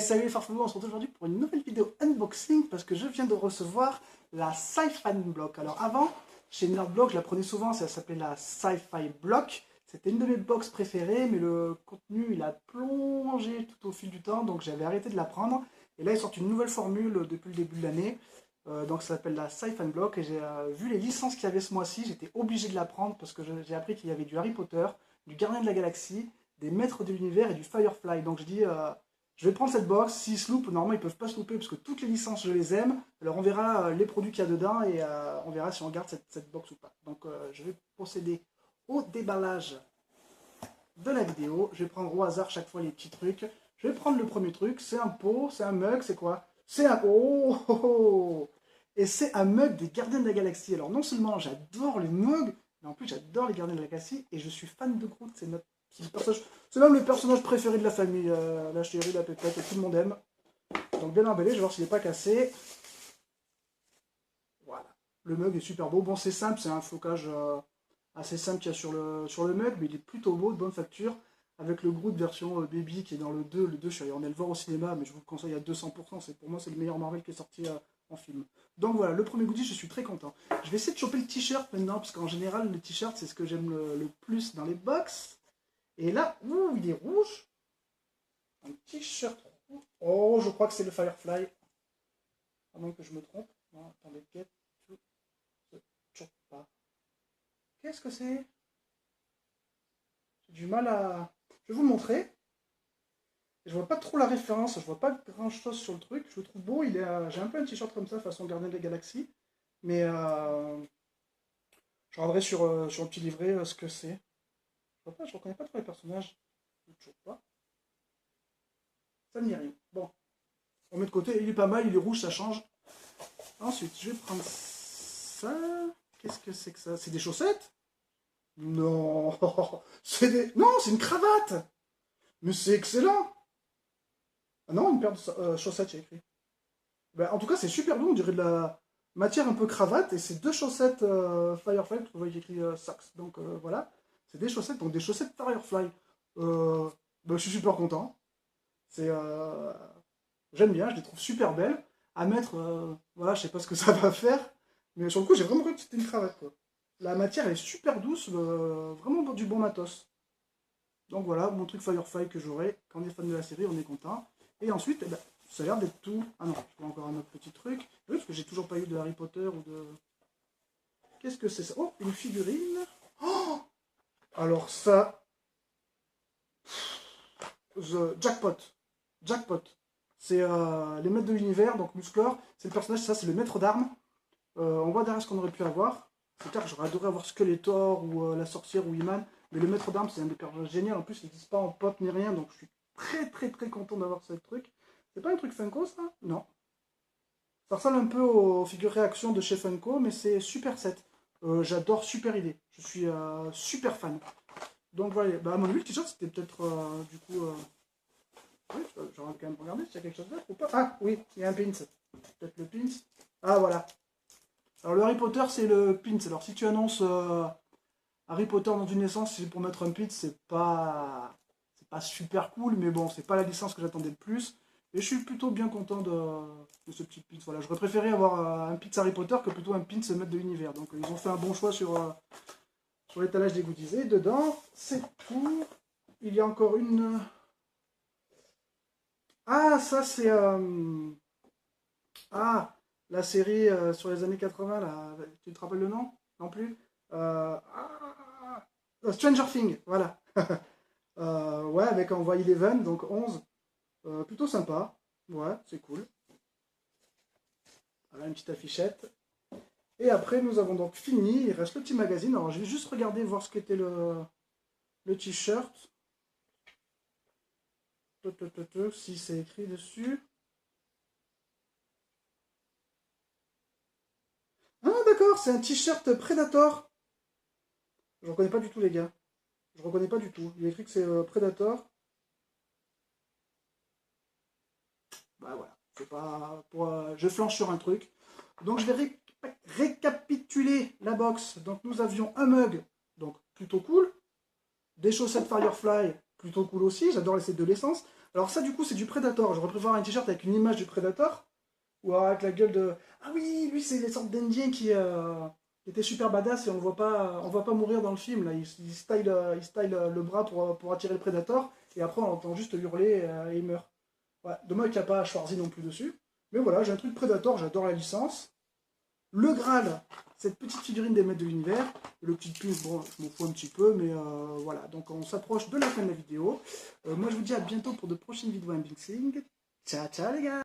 Salut les farfelous, on se retrouve aujourd'hui pour une nouvelle vidéo unboxing parce que je viens de recevoir la Sci-Fi Block. Alors avant, chez Nerdblock, je la prenais souvent, ça s'appelait la Sci-Fi Block. C'était une de mes box préférées, mais le contenu il a plongé tout au fil du temps, donc j'avais arrêté de la prendre. Et là, ils sortent une nouvelle formule depuis le début de l'année. Donc ça s'appelle la Sci-Fi Block et j'ai vu les licences qu'il y avait ce mois-ci, j'étais obligé de la prendre parce que j'ai appris qu'il y avait du Harry Potter, du Gardien de la Galaxie, des Maîtres de l'Univers et du Firefly. Donc je dis, je vais prendre cette box, s'ils se loupent, normalement ils peuvent pas se louper parce que toutes les licences je les aime. Alors on verra les produits qu'il y a dedans et on verra si on garde cette box ou pas. Donc je vais procéder au déballage de la vidéo. Je vais prendre au hasard chaque fois les petits trucs. Je vais prendre le premier truc, c'est un pot, c'est un mug, c'est quoi? C'est un... Oh, oh, oh. Et c'est un mug des Gardiens de la Galaxie. Alors non seulement j'adore les mugs, mais en plus j'adore les Gardiens de la Galaxie et je suis fan de Groot, c'est même le personnage préféré de la famille, la chérie, la pépette, et tout le monde aime. Donc bien emballé, je vais voir s'il n'est pas cassé. Voilà. Le mug est super beau. Bon, c'est simple, c'est un flocage assez simple qu'il y a sur le mug, mais il est plutôt beau, de bonne facture. Avec le Groot version baby qui est dans le 2. Le 2, je suis allé en le voir au cinéma, mais je vous le conseille à 200%. Pour moi, c'est le meilleur Marvel qui est sorti en film. Donc voilà, le premier goodie, je suis très content. Je vais essayer de choper le t-shirt maintenant, parce qu'en général, le t-shirt, c'est ce que j'aime le plus dans les box. Et là, ouh, il est rouge. Un t-shirt rouge. Oh, je crois que c'est le Firefly. À moins que je me trompe. Non, attendez, get to the choppa. Qu'est-ce que c'est? J'ai du mal à... Je vais vous le montrer. Je vois pas trop la référence, je vois pas grand chose sur le truc. Je le trouve beau, j'ai un peu un t-shirt comme ça, façon Gardien de la Galaxie. Mais je regarderai sur un petit livret ce que c'est. Je reconnais pas trop les personnages. Toujours pas. Ça ne dit rien. Bon, on met de côté. Il est pas mal, il est rouge, ça change. Ensuite, je vais prendre ça. Qu'est-ce que c'est que ça? C'est des chaussettes? Non, Non, c'est une cravate. Mais c'est excellent. Ah non, une paire de chaussettes, j'ai écrit. Ben, en tout cas, c'est super beau, on dirait de la matière un peu cravate. Et c'est deux chaussettes Firefly, vous voyez écrit Socks. Donc voilà, c'est des chaussettes, donc des chaussettes Firefly. Ben, je suis super content. C'est... J'aime bien, je les trouve super belles. À mettre, voilà, je sais pas ce que ça va faire, mais sur le coup, j'ai vraiment cru que c'était une cravate, quoi. La matière, elle est super douce, vraiment du bon matos. Donc voilà, mon truc Firefly que j'aurai. Quand on est fan de la série, on est content. Et ensuite, eh ben, ça a l'air d'être tout. Ah non, je vois encore un autre petit truc. Oui, parce que j'ai toujours pas eu de Harry Potter ou de... Qu'est-ce que c'est ça? Oh, une figurine. Oh, alors ça... The Jackpot. Jackpot. C'est les maîtres de l'univers, donc Musclor, c'est le personnage, ça c'est le maître d'armes. On voit derrière ce qu'on aurait pu avoir. C'est clair que j'aurais adoré avoir Skeletor ou la sorcière ou Iman, mais le maître d'armes c'est un des personnages géniaux. En plus, il n'existe pas en pop ni rien, donc je suis très content d'avoir ce truc. C'est pas un truc Funko ça? Non. Ça ressemble un peu aux figures réaction de chez Funko, mais c'est Super 7. J'adore Super Idée. Je suis super fan. Donc voilà, bah, à mon avis, le t-shirt c'était peut-être du coup. Oui, j'aurais quand même regardé s'il y a quelque chose d'autre ou pas. Ah oui, il y a un pins. Peut-être le pins. Ah voilà. Alors le Harry Potter c'est le pins. Alors si tu annonces Harry Potter dans une licence, c'est pour mettre un pins, c'est pas super cool, mais bon, c'est pas la licence que j'attendais le plus. Et je suis plutôt bien content de ce petit pins. Voilà, j'aurais préféré avoir un pins Harry Potter que plutôt un pins maître de l'univers. Donc ils ont fait un bon choix sur l'étalage des goodies. Et dedans, c'est tout. Il y a encore une... Ah, ça c'est... Ah, la série sur les années 80, là. Tu te rappelles le nom? Non plus? Stranger Things, voilà. Ouais, avec on voit Eleven, donc 11. Plutôt sympa. Ouais, c'est cool. Voilà, une petite affichette. Et après, nous avons donc fini. Il reste le petit magazine. Alors, je vais juste regarder, voir ce qu'était le t-shirt. Si c'est écrit dessus. Ah, d'accord, c'est un t-shirt Predator. Je reconnais pas du tout, les gars. Je reconnais pas du tout. Il est écrit que c'est Predator. Bah voilà, c'est pas pour, je flanche sur un truc. Donc je vais récapituler la box. Donc nous avions un mug, donc plutôt cool. Des chaussettes Firefly, plutôt cool aussi. J'adore les sets de l'essence. Alors ça, du coup, c'est du Predator. J'aurais préféré un t-shirt avec une image du Predator, ou alors avec la gueule de... Ah oui, lui, c'est les sortes d'Indien qui était super badass et on le voit pas mourir dans le film. Là. Il style le bras pour attirer le Predator, et après, on entend juste hurler et il meurt. Ouais, dommage qu'il n'y a pas Schwarzy non plus dessus. Mais voilà, j'ai un truc Predator, j'adore la licence. Le Graal, cette petite figurine des maîtres de l'univers. Le petit pin, bon, je m'en fous un petit peu, mais voilà. Donc on s'approche de la fin de la vidéo. Moi, je vous dis à bientôt pour de prochaines vidéos unboxing. Ciao, ciao les gars!